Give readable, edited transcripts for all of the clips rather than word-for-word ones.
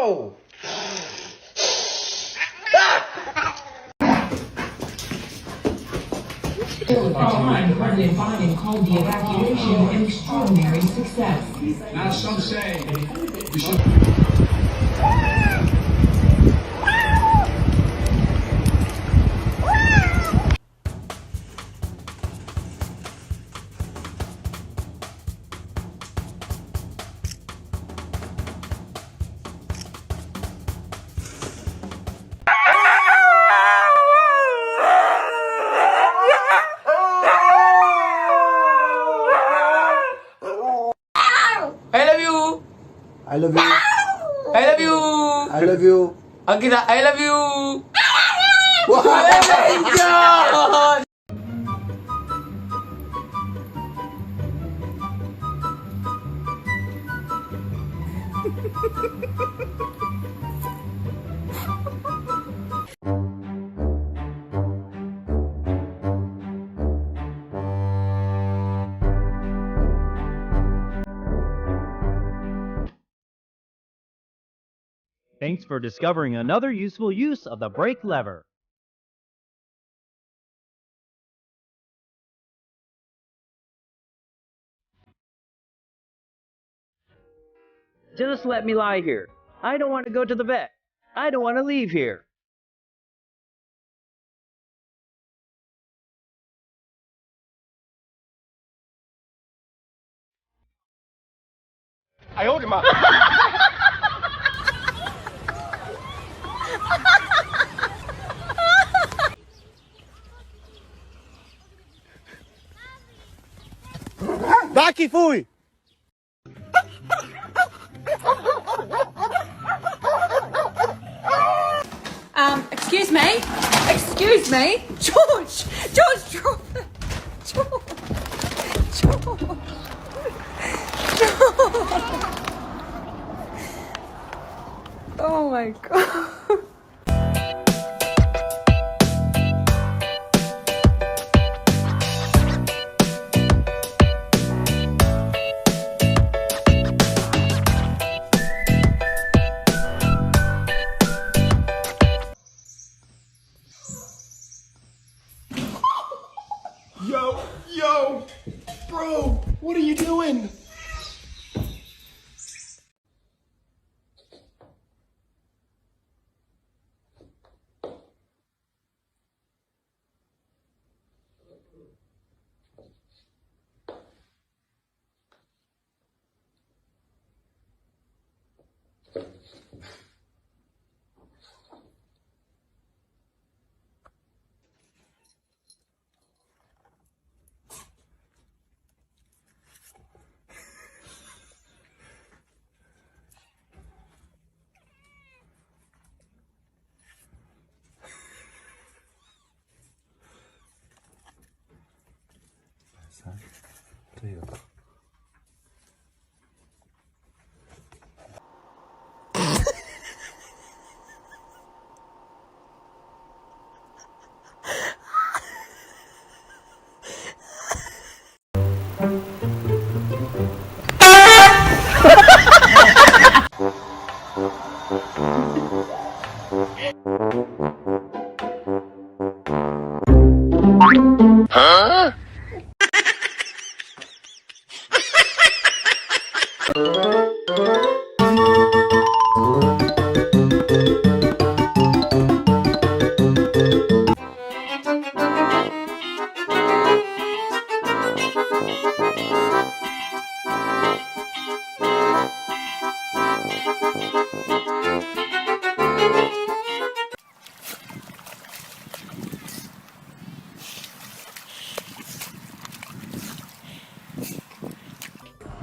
No! Behind President Biden called the evacuation an extraordinary success. Now some say we should. I love you! I love you. I love you! I love you. Agita, I love you! Wow. Oh my God! Thanks for discovering another useful use of the brake lever. Just let me lie here. I don't want to go to the vet. I don't want to leave here. I owed him up. Daqui fui. Excuse me? Excuse me? George! George, drop it! George! George! George! Oh my God. Yo, bro, what are you doing?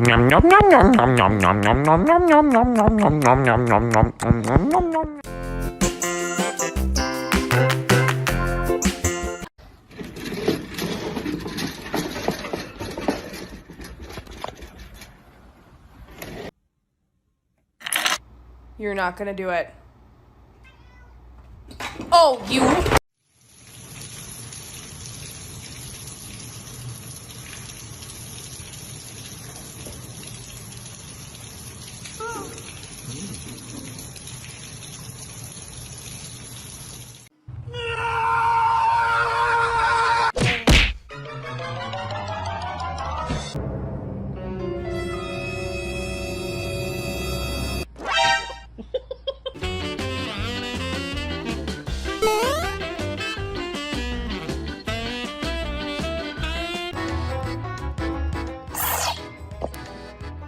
Nhum nhum nhum nhum nhum nhum nhum nhum nhum nhum nhum nhum nhum nhum nhum nhum nhum nhum nhum nhum. You're not gonna do it. Oh, you...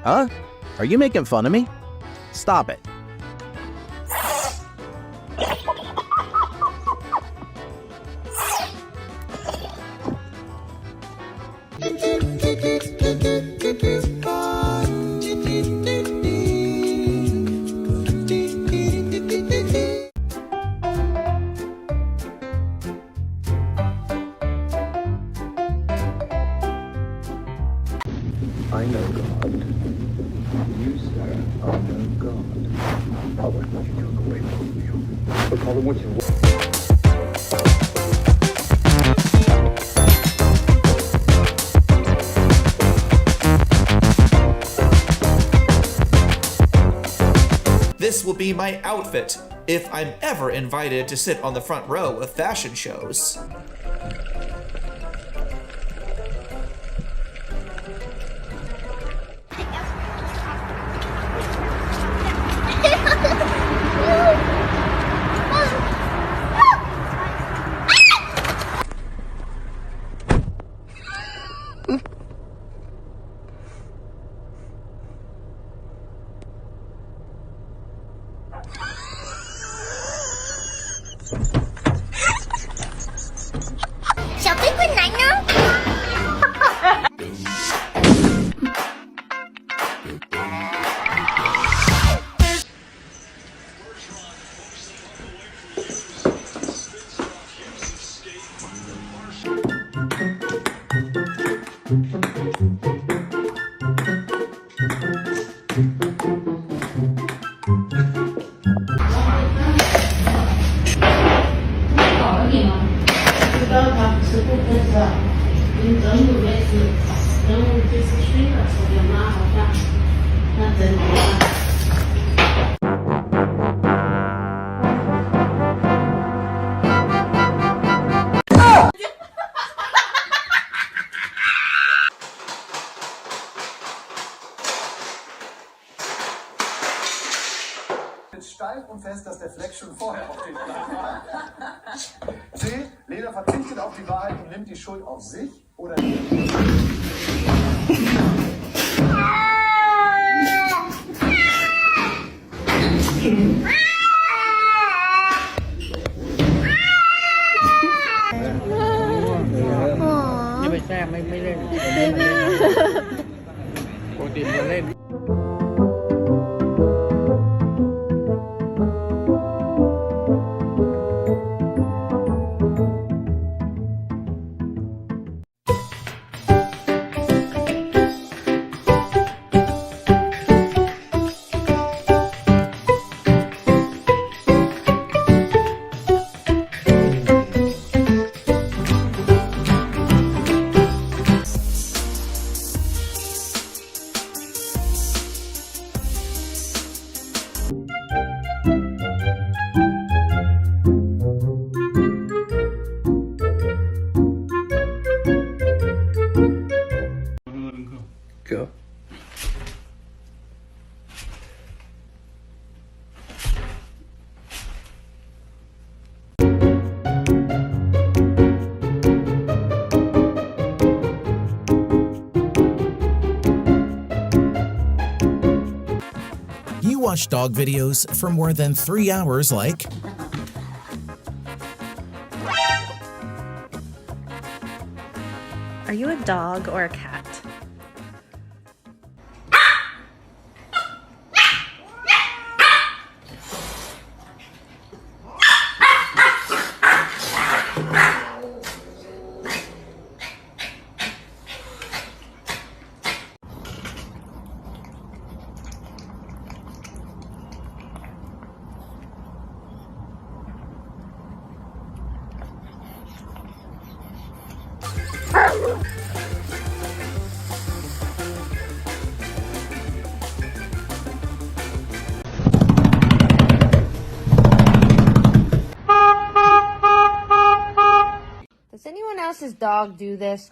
Huh? Are you making fun of me? Stop it. I know God. You, sir, are no God. I won't let you talk away from you. But call him what you want. This will be my outfit if I'm ever invited to sit on the front row of fashion shows. Steif und fest, dass der Fleck schon vorher auf den Plan war. C. Lena verzichtet auf die Wahrheit und nimmt die Schuld auf sich oder nicht. Go. You watch dog videos for more than 3 hours like... Are you a dog or a cat? Does anyone else's dog do this?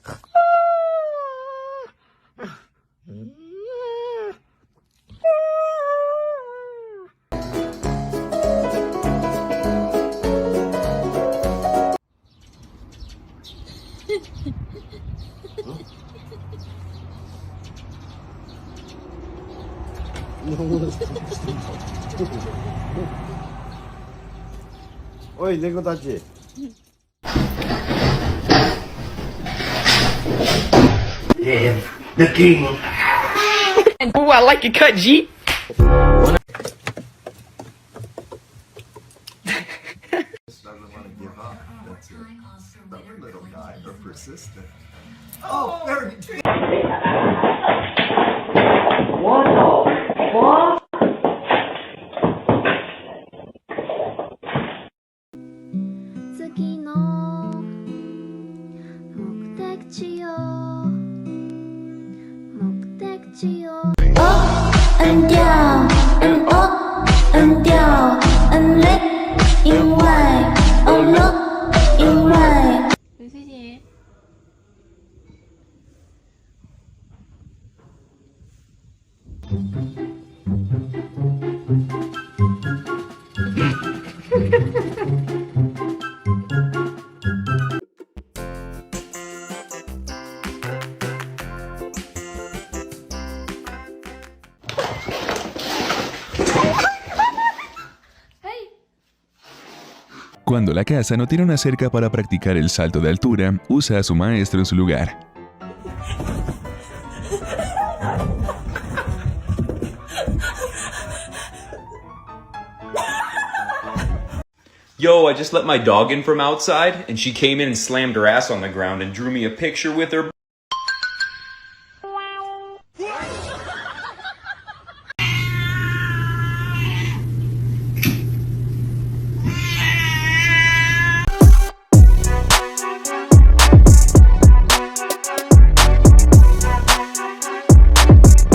おい、猫たち。 The king. Oh, I like your cut, G. Doesn't want to give up. That's it. Stubborn little guy, or persistent. Oh, there he is. What the fuck? Anh chào, anh ốc, anh chào, anh lết, in hoài, ông lốc, in hoài. Cuando la casa no tiene una cerca para practicar el salto de altura, usa a su maestro en su lugar. Yo, I just let my dog in from outside, and she came in and slammed her ass on the ground and drew me a picture with her